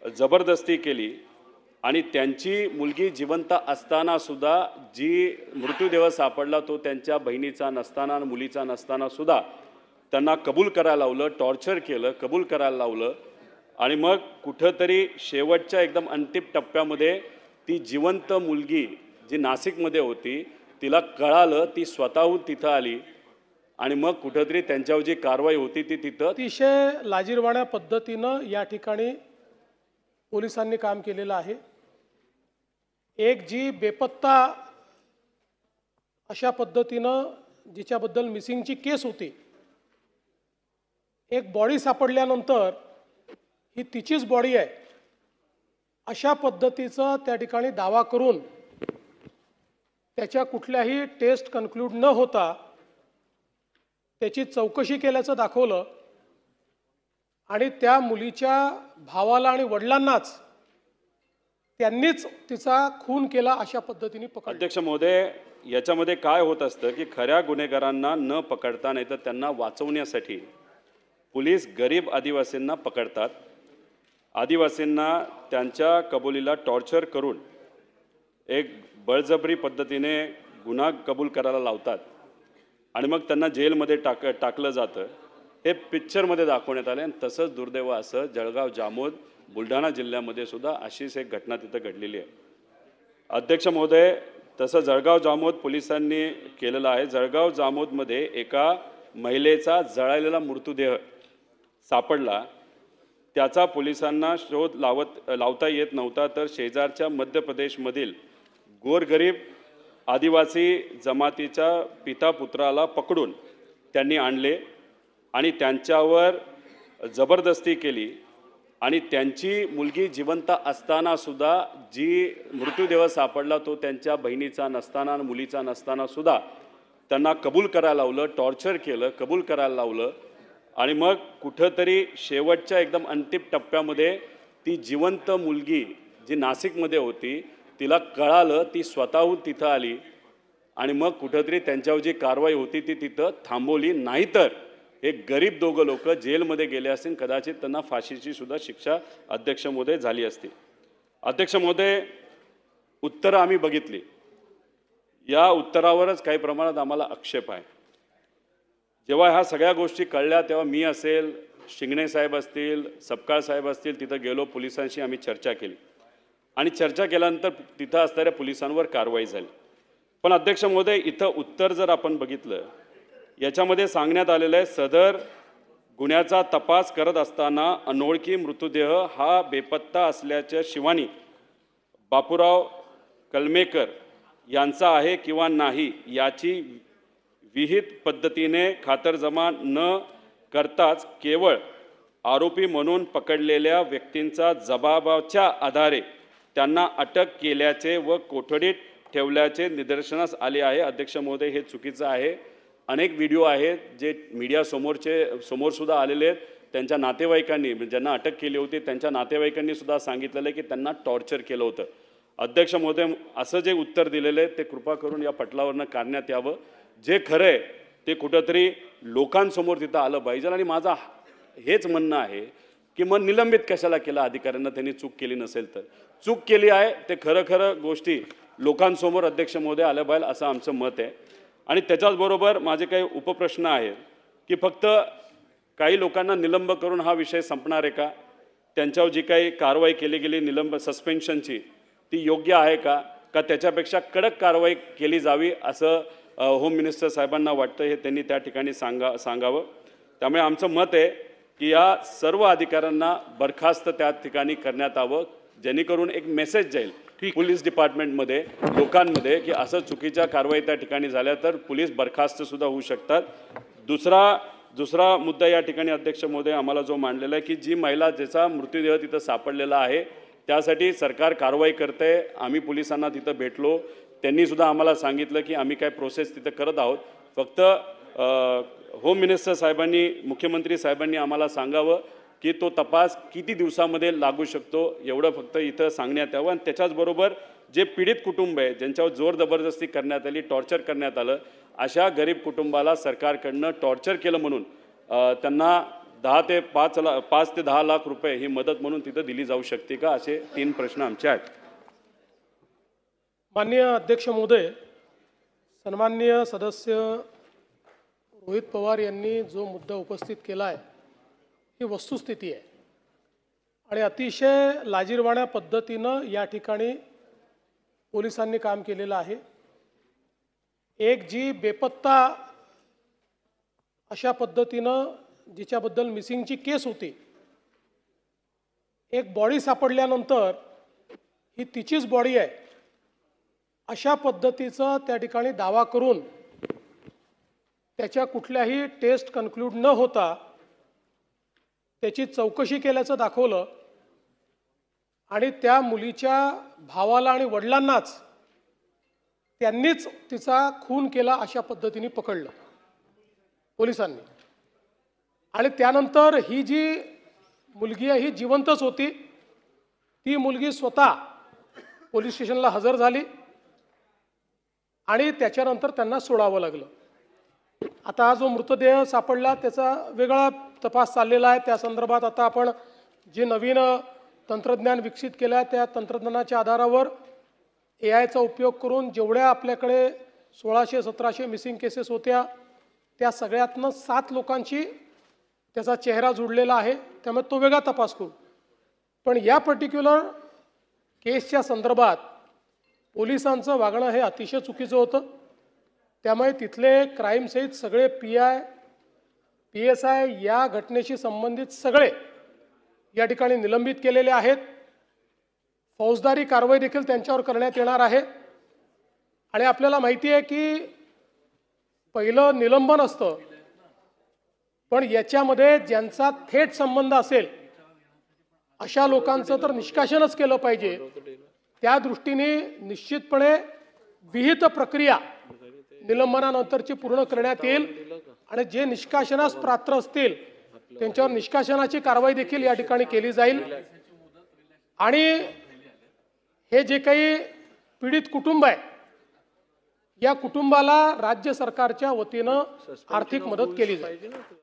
जबरदस्ती केली आणि त्यांची मुलगी जिवंत असताना सुद्धा जी मृत्यूदेह सापडला तो त्यांच्या बहिणीचा नसताना मुलीचा नसताना सुद्धा त्यांना कबूल करायला लावलं, टॉर्चर केलं, कबूल करायला लावलं आणि मग कुठंतरी शेवटच्या एकदम अंतिम टप्प्यामध्ये ती जिवंत मुलगी जी नाशिकमध्ये होती तिला कळालं, ती स्वतःहून तिथं आली आणि मग कुठंतरी त्यांच्यावर जी कारवाई होती ती तिथं अतिशय लाजिरवाण्या पद्धतीनं या ठिकाणी पोलिसांनी काम केलेलं आहे। एक जी बेपत्ता अशा पद्धतीनं जिच्याबद्दल मिसिंगची केस होती, एक बॉडी सापडल्यानंतर ही तिचीच बॉडी आहे अशा पद्धतीचा त्या ठिकाणी दावा करून त्याच्या कुठल्याही टेस्ट कन्क्लूड न होता त्याची चौकशी केल्याचं दाखवलं आणि त्या मुलीच्या भावाला आणि वडिलांनाच त्यांनीच तिचा खून केला अशा पद्धतीने पकडलं। अध्यक्ष महोदय, याच्यामध्ये काय होत असतं की खऱ्या गुन्हेगारांना न पकडता नाही तर त्यांना वाचवण्यासाठी पोलीस गरीब आदिवासींना पकडतात, आदिवासींना त्यांच्या कबुलीला टॉर्चर करून एक बळजबरी पद्धतीने गुन्हा कबूल करायला लावतात आणि मग त्यांना जेलमध्ये टाकलं जातं। हे पिक्चरमध्ये दाखवण्यात आले आणि तसंच दुर्दैव असं जळगाव जामोद बुलढाणा जिल्ह्यामध्ये सुद्धा अशीच एक घटना तिथं घडलेली आहे। अध्यक्ष महोदय, तसं जळगाव जामोद पोलिसांनी केलेलं आहे। जळगाव जामोदमध्ये एका महिलेचा जळालेला मृतदेह सापडला, त्याचा पोलिसांना शोध लावता येत नव्हता, तर शेजारच्या मध्य प्रदेशमधील गोरगरीब आदिवासी जमातीच्या पिता पुत्राला पकडून त्यांनी आणले आणि त्यांच्यावर जबरदस्ती केली आणि त्यांची मुलगी जिवंत असताना सुद्धा जी मृत्यूदेह सापडला तो त्यांच्या बहिणीचा नसताना मुलीचा नसताना सुद्धा त्यांना कबूल करायला लावलं, टॉर्चर केलं, कबूल करायला लावलं आणि मग कुठंतरी शेवटच्या एकदम अंतिम टप्प्यामध्ये ती जिवंत मुलगी जी नाशिकमध्ये होती तिला कळालं, ती स्वतःहून तिथं आली आणि मग कुठंतरी त्यांच्यावर जी कारवाई होती ती तिथं थांबवली, नाहीतर हे गरीब दोघं लोक जेलमध्ये गेले असतील, कदाचित त्यांना फाशीची सुद्धा शिक्षा अध्यक्ष महोदय झाली असती। अध्यक्ष महोदय, उत्तरं आम्ही बघितली, या उत्तरावरच काही प्रमाणात आम्हाला आक्षेप आहे। जेव्हा ह्या सगळ्या गोष्टी कळल्या तेव्हा मी असेल, शिंगणे साहेब असतील, सपकाळ साहेब असतील, तिथं गेलो, पोलिसांशी आम्ही चर्चा केली आणि चर्चा केल्यानंतर तिथं असणाऱ्या पोलिसांवर कारवाई झाली। पण अध्यक्ष महोदय, इथं उत्तर जर आपण बघितलं, याच्यामध्ये सांगण्यात आलेलं आहे, सदर गुन्ह्याचा तपास करत असताना अनोळखी मृतदेह हा बेपत्ता असल्याच्या शिवानी बापूराव कलमेकर यांचा आहे किंवा नाही याची विहित पद्धतीने खातरजमा न करताच केवळ आरोपी म्हणून पकडलेल्या व्यक्तींचा जबाबाच्या आधारे त्यांना अटक केल्याचे व कोठडीत ठेवल्याचे निदर्शनास आले आहे। अध्यक्ष महोदय, हे चुकीचं आहे। अनेक व्हिडिओ आहेत जे मीडिया समोर सुद्धा आलेले आहेत। त्यांच्या नातेवाईकांनी, ज्यांना अटक केली होती त्यांच्या नातेवाईकांनी सुद्धा सांगितलेलं आहे की त्यांना टॉर्चर केलं होतं। अध्यक्ष महोदय, असं जे उत्तर दिलेलं आहे ते कृपा करून या पटलावरनं काढण्यात यावं। जे खरं आहे ते कुठंतरी लोकांसमोर तिथं आलं पाहिजे आणि माझा हेच म्हणणं आहे की मग निलंबित कशाला केलं अधिकाऱ्यांना, त्यांनी चूक केली नसेल तर। चूक केली आहे ते खरं गोष्टी लोकांसमोर अध्यक्ष महोदय आल्या पाहिजे असं आमचं मत आहे। आणि त्याच्याचबरोबर माझे काही उपप्रश्न आहेत की फक्त काही लोकांना निलंब करून हा विषय संपणार आहे का? त्यांच्यावर जी काही कारवाई केली गेली सस्पेन्शनची ती योग्य आहे का त्याच्यापेक्षा कडक कारवाई केली जावी असं होम मिनिस्टर साहेबांना वाटतं, हे त्यांनी त्या ठिकाणी सांगावं। त्यामुळे आमचं मत आहे की या सर्व अधिकाऱ्यांना बरखास्त त्या ठिकाणी करण्यात यावं, जेणेकरून एक मेसेज जाईल पोलीस डिपार्टमेंटमध्ये लोकांमध्ये की असं चुकीच्या कारवाई त्या ठिकाणी झाल्या तर पोलीस बरखास्त सुद्धा होऊ शकतात। दुसरा मुद्दा या ठिकाणी अध्यक्ष महोदय आम्हाला जो मांडलेला आहे की जी महिला ज्याचा मृतदेह तिथं सापडलेला आहे त्यासाठी सरकार कारवाई करते। आम्ही पोलिसांना तिथं भेटलो, त्यांनी सुद्धा आम्हाला सांगितलं की आम्ही काय प्रोसेस तिथं करत आहोत, फक्त होम मिनिस्टर साहेबांनी, मुख्यमंत्री साहेबांनी आम्हाला सांगावं की तो तपास किती दिवसामध्ये लागू शकतो, एवढं फक्त इथं सांगण्यात यावं। आणि त्याच्याचबरोबर जे पीडित कुटुंब आहे, ज्यांच्यावर जोर जबरदस्ती करण्यात आली, टॉर्चर करण्यात आलं, अशा गरीब कुटुंबाला सरकारकडनं टॉर्चर केलं म्हणून त्यांना 5 ते 10 लाख रुपये ही मदत म्हणून तिथं दिली जाऊ शकते का, असे 3 प्रश्न आमचे आहेत. माननीय अध्यक्ष महोदय, सन्माननीय सदस्य रोहित पवार यांनी जो मुद्दा उपस्थित केला आहे ही वस्तुस्थिती आहे आणि अतिशय लाजिरवाण्या पद्धतीनं या ठिकाणी पोलिसांनी काम केलेलं आहे. एक जी बेपत्ता अशा पद्धतीनं जिच्याबद्दल मिसिंगची केस होती, एक बॉडी सापडल्यानंतर ही तिचीच बॉडी आहे अशा पद्धतीचा त्या ठिकाणी दावा करून त्याच्या कुठल्याही टेस्ट कन्क्लूड न होता त्याची चौकशी केल्याचं दाखवलं आणि त्या मुलीच्या भावाला आणि वडिलांनाच त्यांनीच तिचा खून केला अशा पद्धतीने पकडलं पोलिसांनी. आणि त्यानंतर ही जी मुलगी आहे ही जिवंतच होती. ती मुलगी स्वतः पोलीस स्टेशनला हजर झाली आणि त्याच्यानंतर त्यांना सोडावं लागलं. आता हा जो मृतदेह सापडला त्याचा वेगळा तपास चाललेला आहे. त्या संदर्भात आता आपण जे नवीन तंत्रज्ञान विकसित केलं आहे त्या तंत्रज्ञानाच्या आधारावर AI चा उपयोग करून जेवढ्या आपल्याकडे 1600-1700 मिसिंग केसेस होत्या त्या सगळ्यातनं 7 लोकांची त्याचा चेहरा जुळलेला आहे. त्यामुळे तो वेगळा तपास करू. पण या पर्टिक्युलर केसच्या संदर्भात पोलिसांचं वागणं हे अतिशय चुकीचं होतं. त्यामुळे तिथले क्राईम सहित सगळे PI, PSI या घटनेशी संबंधित सगळे या ठिकाणी निलंबित केलेले आहेत. फौजदारी कारवाई देखील त्यांच्यावर करण्यात येणार आहे. आणि आपल्याला माहिती आहे की पहिलं निलंबन असतं, पण याच्यामध्ये ज्यांचा थेट संबंध असेल अशा लोकांचं तर निष्कासनच केलं पाहिजे. त्या दृष्टीने निश्चितपणे विहित प्रक्रिया निलंबनानंतरची पूर्ण करण्यात येईल आणि जे निष्कासनास पात्र असतील त्यांच्यावर निष्कासनाची कारवाई देखील या ठिकाणी केली जाईल. आणि हे जे काही पीडित कुटुंब आहे या कुटुंबाला राज्य सरकारच्या वतीनं आर्थिक मदत केली जाईल.